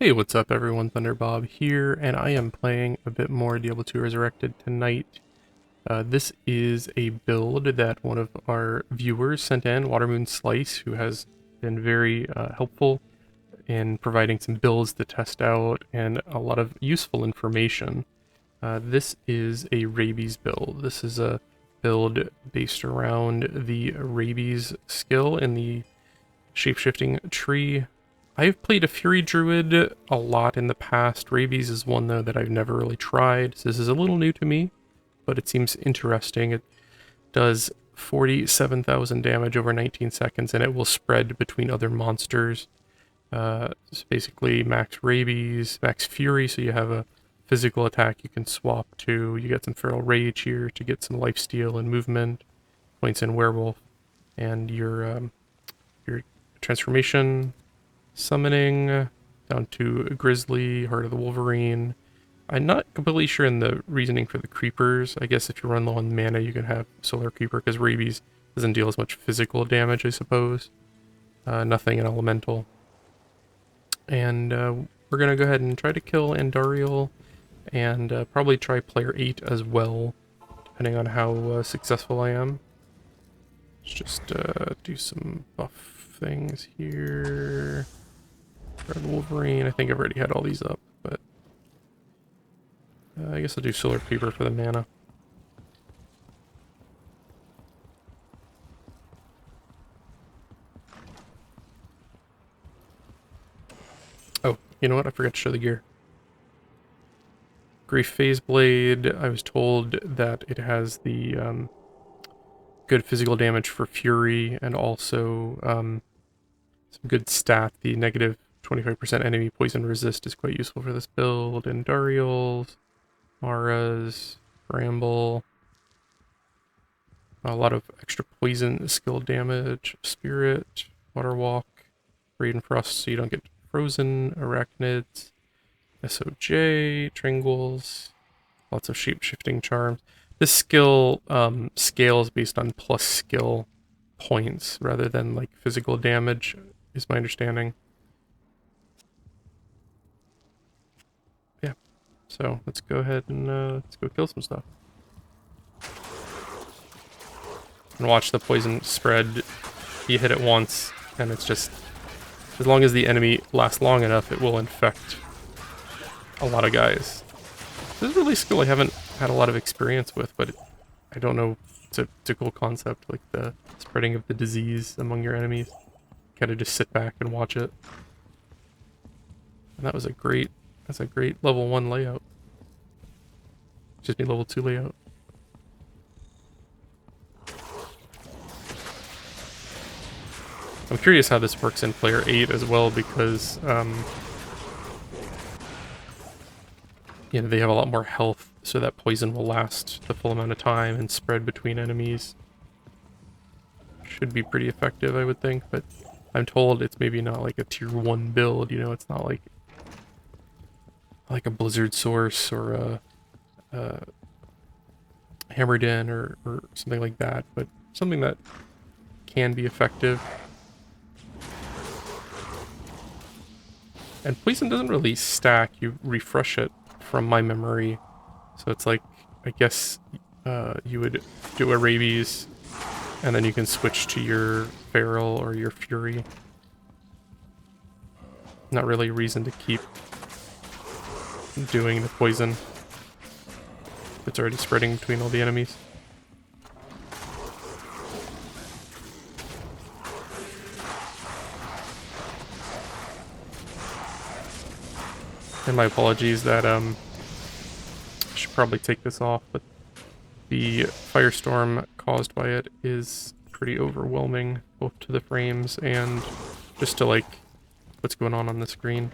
Hey, what's up everyone, Thunderbob here, and I am playing a bit more Diablo 2 Resurrected tonight. This is a build that one of our viewers sent in, Watermoon Slice, who has been very helpful in providing some builds to test out and a lot of useful information. This is a Rabies build. This is a build based around the Rabies skill in the shapeshifting tree. I've played a Fury Druid a lot in the past. Rabies is one, though, that I've never really tried. So this is a little new to me, but it seems interesting. It does 47,000 damage over 19 seconds, and it will spread between other monsters. It's basically max Rabies, max Fury, so you have a physical attack you can swap to. You get some Feral Rage here to get some lifesteal and movement, points in Werewolf, and your transformation, summoning down to Grizzly, Heart of the Wolverine. I'm not completely sure in the reasoning for the creepers. I guess if you run low on mana, you can have Solar Creeper, because Rabies doesn't deal as much physical damage, I suppose. Nothing in Elemental. And we're going to go ahead and try to kill Andariel, and probably try player 8 as well, depending on how successful I am. Let's just do some buff things here. Red Wolverine, I think I've already had all these up, but I guess I'll do Solar Creeper for the mana. Oh, you know what? I forgot to show the gear. Grief Phase Blade, I was told that it has the good physical damage for Fury, and also some good stat. The negative 25% enemy poison resist is quite useful for this build. Andariel's, Mara's, Bramble. A lot of extra poison skill damage. Spirit, Water Walk, Raiden Frost so you don't get frozen. Arachnids, SOJ, Tringles, lots of shape-shifting charms. This skill scales based on plus skill points rather than like physical damage, is my understanding. Yeah, so let's go ahead and let's go kill some stuff. And watch the poison spread. You hit it once, and it's just, as long as the enemy lasts long enough, it will infect a lot of guys. This is really a skill I haven't had a lot of experience with, but I don't know, it's a cool concept, like the spreading of the disease among your enemies. Kind of just sit back and watch it. And that's a great level 1 layout. Just need level 2 layout. I'm curious how this works in player 8 as well, because you know, they have a lot more health, so that poison will last the full amount of time and spread between enemies. Should be pretty effective, I would think, but I'm told it's maybe not like a tier 1 build, you know, it's not like a Blizzard Source or a Hammered In or something like that, but something that can be effective. And poison doesn't really stack, you refresh it from my memory. So it's like, I guess you would do a Rabies, and then you can switch to your Feral or your Fury. Not really a reason to keep doing the poison. It's already spreading between all the enemies. And my apologies that I should probably take this off, but the firestorm caused by it is pretty overwhelming, both to the frames and just to like what's going on the screen.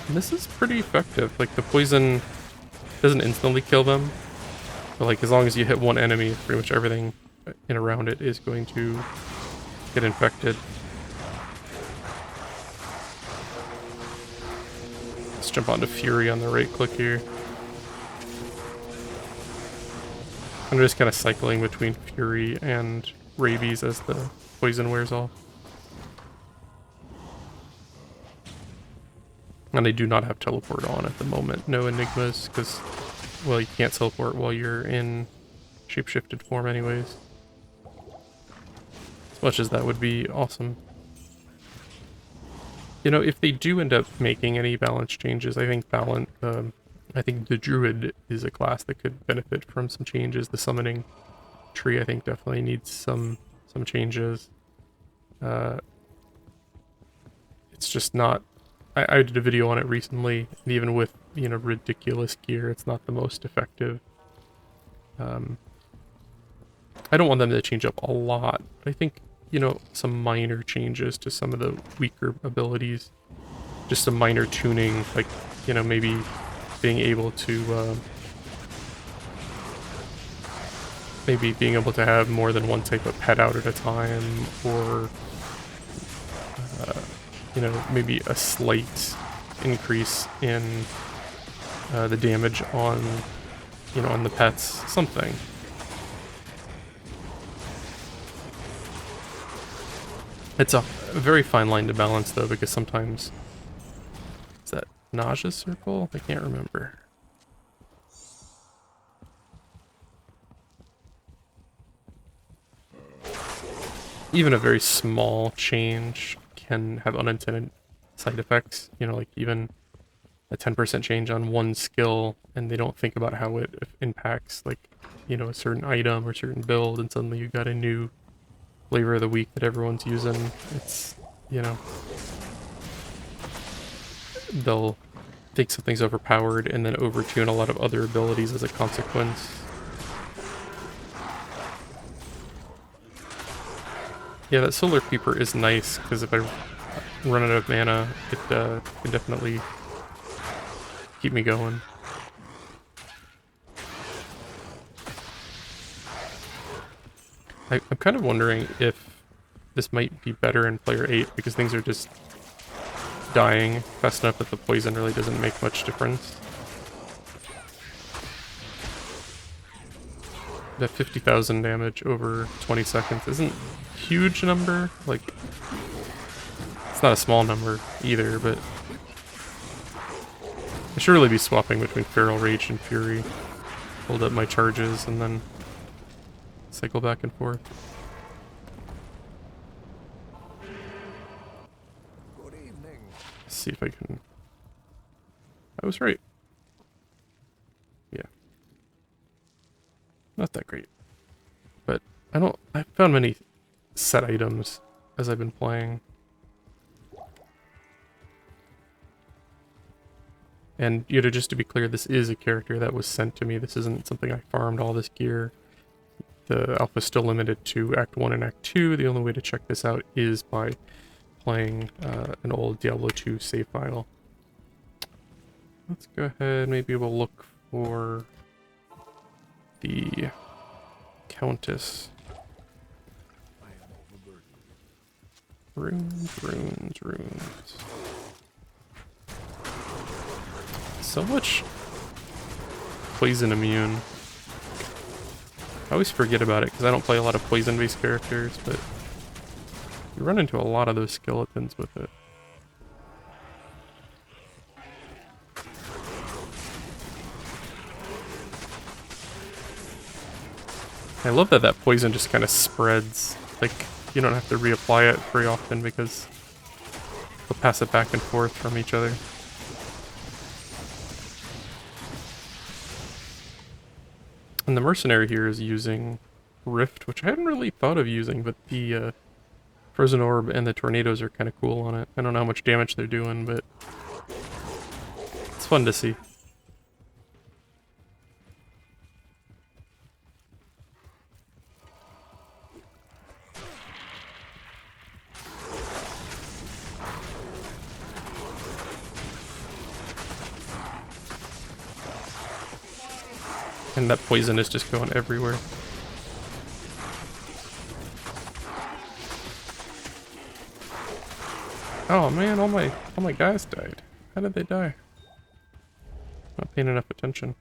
And this is pretty effective. Like, the poison doesn't instantly kill them, but like as long as you hit one enemy, pretty much everything in around it is going to get infected. Let's jump onto Fury on the right click here. I'm just kind of cycling between Fury and Rabies as the poison wears off. And I do not have teleport on at the moment. No enigmas, because, well, you can't teleport while you're in shapeshifted form anyways. As much as that would be awesome. You know, if they do end up making any balance changes, I think I think the Druid is a class that could benefit from some changes. The summoning tree, I think, definitely needs some changes. It's just not... I did a video on it recently, and even with, you know, ridiculous gear, it's not the most effective. I don't want them to change up a lot, but I think, you know, some minor changes to some of the weaker abilities. Just some minor tuning, like, you know, maybe being able to, maybe being able to have more than one type of pet out at a time, or, you know, maybe a slight increase in the damage on, you know, on the pets, something. It's a very fine line to balance, though, because sometimes... Is that nausea circle? I can't remember. Even a very small change can have unintended side effects. You know, like even a 10% change on one skill, and they don't think about how it impacts, like, you know, a certain item or certain build, and suddenly you got a new flavor of the week that everyone's using. It's, you know, they'll think something's overpowered and then overtune a lot of other abilities as a consequence. Yeah, that Solar Creeper is nice, because if I run out of mana, it can definitely keep me going. I'm kind of wondering if this might be better in Player 8, because things are just dying fast enough that the poison really doesn't make much difference. That 50,000 damage over 20 seconds isn't a huge number. Like, it's not a small number either, but I should really be swapping between Feral Rage and Fury. Hold up my charges and then cycle back and forth. Good evening. Let's see if I can... I was right. Yeah. Not that great. But I found many set items as I've been playing. And, you know, just to be clear, this is a character that was sent to me. This isn't something I farmed all this gear. The alpha is still limited to Act 1 and Act 2. The only way to check this out is by playing an old Diablo 2 save file. Let's go ahead, maybe we'll look for the Countess. Runes. So much poison immune. I always forget about it because I don't play a lot of poison-based characters, but you run into a lot of those skeletons with it. I love that that poison just kind of spreads. Like, you don't have to reapply it very often because they'll pass it back and forth from each other. And the mercenary here is using Rift, which I hadn't really thought of using, but the Frozen Orb and the tornadoes are kind of cool on it. I don't know how much damage they're doing, but it's fun to see. And that poison is just going everywhere. Oh man, all my guys died. How did they die? Not paying enough attention.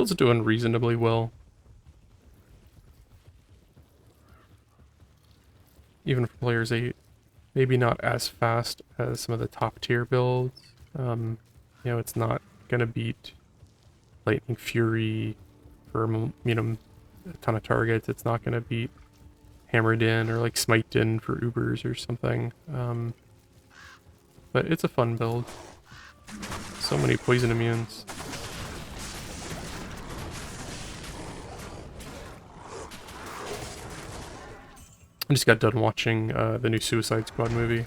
build's doing reasonably well. Even for players 8. Maybe not as fast as some of the top tier builds. You know, it's not gonna beat Lightning Fury for, you know, a ton of targets. It's not gonna beat Hammered In or like Smite In for Ubers or something. But it's a fun build. So many poison immunes. I just got done watching the new Suicide Squad movie.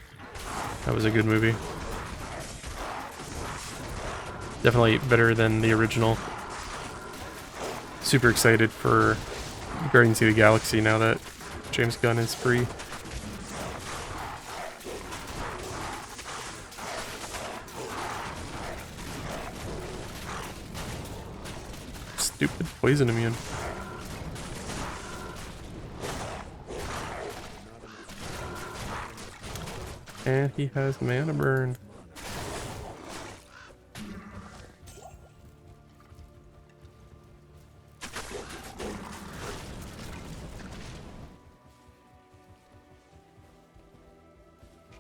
That was a good movie. Definitely better than the original. Super excited for Guardians of the Galaxy now that James Gunn is free. Stupid poison immune. And he has mana burn.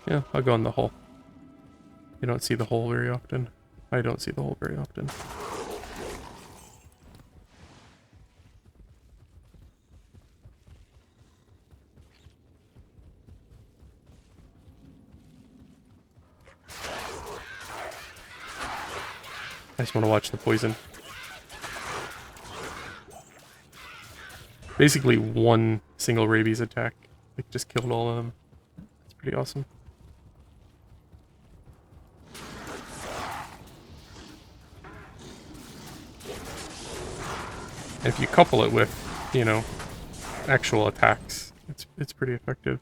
Yeah, I'll go in the hole. You don't see the hole very often. I don't see the hole very often. I just want to watch the poison. Basically one single rabies attack. Like, just killed all of them. It's pretty awesome. And if you couple it with, you know, actual attacks, it's pretty effective.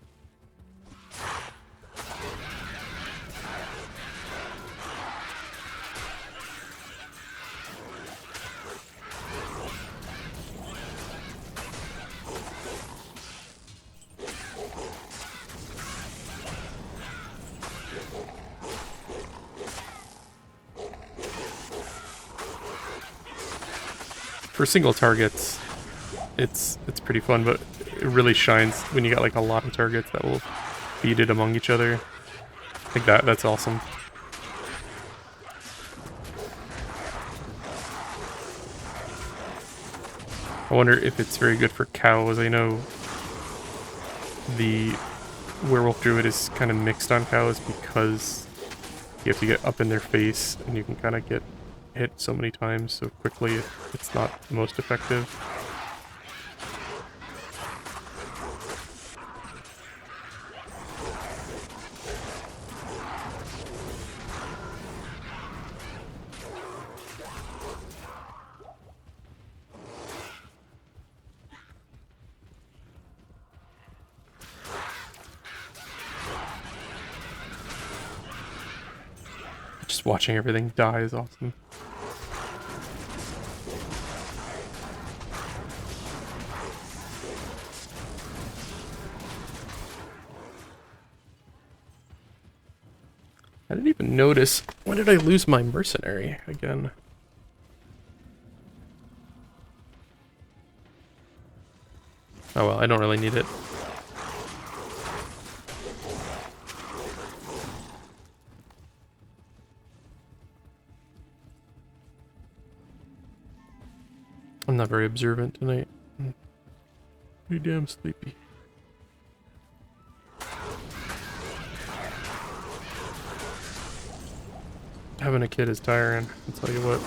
For single targets, it's pretty fun, but it really shines when you got like a lot of targets that will beat it among each other. Like that's awesome. I wonder if it's very good for cows. I know the Werewolf Druid is kind of mixed on cows because you have to get up in their face and you can kind of get hit so many times so quickly, it's not the most effective. Just watching everything die is awesome. I didn't even notice. When did I lose my mercenary again? Oh well, I don't really need it. I'm not very observant tonight. I'm pretty damn sleepy. Having a kid is tiring, I'll tell you what.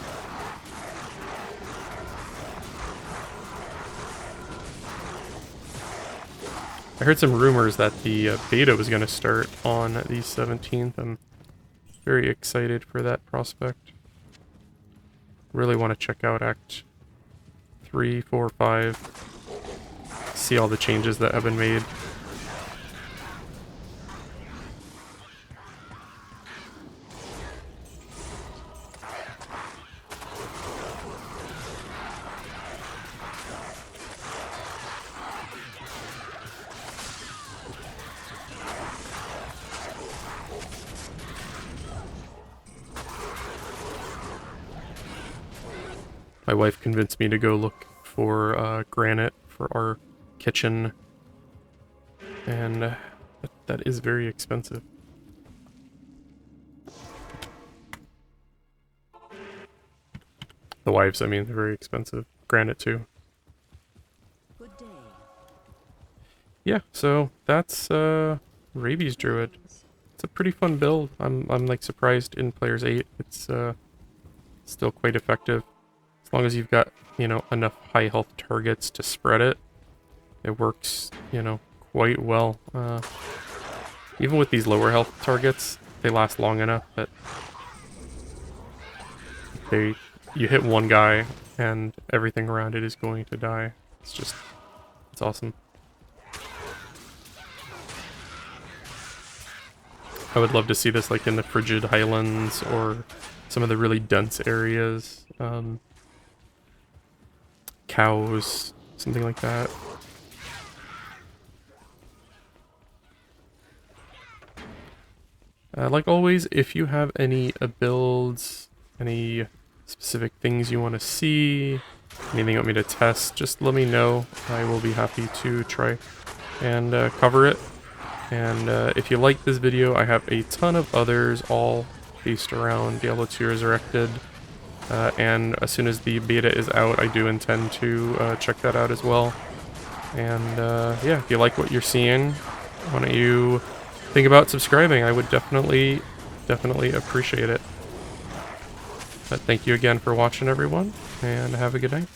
I heard some rumors that the beta was going to start on the 17th. I'm very excited for that prospect. Really want to check out Act 3, 4, 5. See all the changes that have been made. My wife convinced me to go look for granite for our kitchen, and that is very expensive. The wives, I mean, they're very expensive. Granite too. Good day. Yeah, so that's Rabies Druid. It's a pretty fun build. I'm like surprised in Players 8 it's still quite effective. As long as you've got, you know, enough high health targets to spread it, it works, you know, quite well. Even with these lower health targets, they last long enough that you hit one guy and everything around it is going to die. It's awesome. I would love to see this like in the frigid highlands or some of the really dense areas. Cows, something like that. Like always, if you have any builds, any specific things you want to see, anything you want me to test, just let me know. I will be happy to try and cover it. And if you like this video, I have a ton of others all based around Diablo 2 Resurrected. And as soon as the beta is out, I do intend to check that out as well. And yeah, if you like what you're seeing, why don't you think about subscribing? I would definitely appreciate it. But thank you again for watching, everyone, and have a good night.